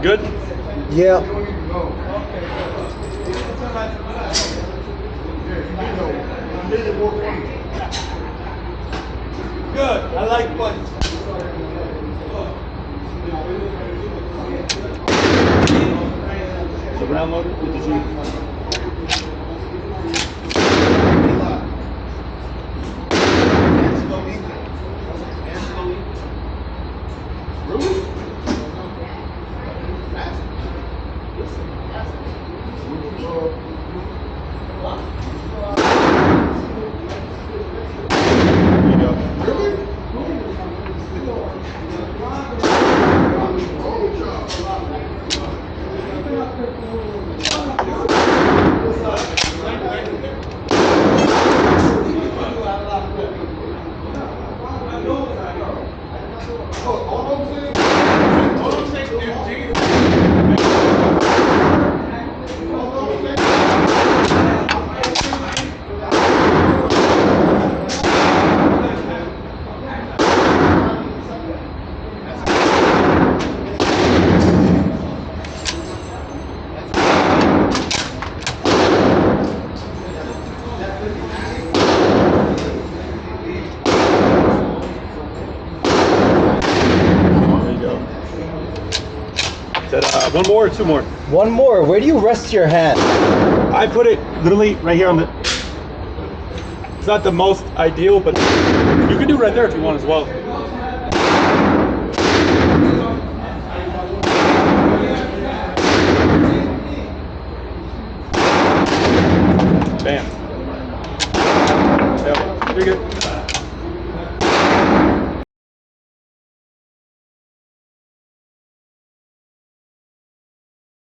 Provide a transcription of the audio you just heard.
Good? Yeah. Good. I like buttons. So ground loader, did you see? Really? One more or two more? One more. Where do you rest your hand? I put it literally right here on the... It's not the most ideal, but you can do right there if you want as well. Bam. Yeah, you're good.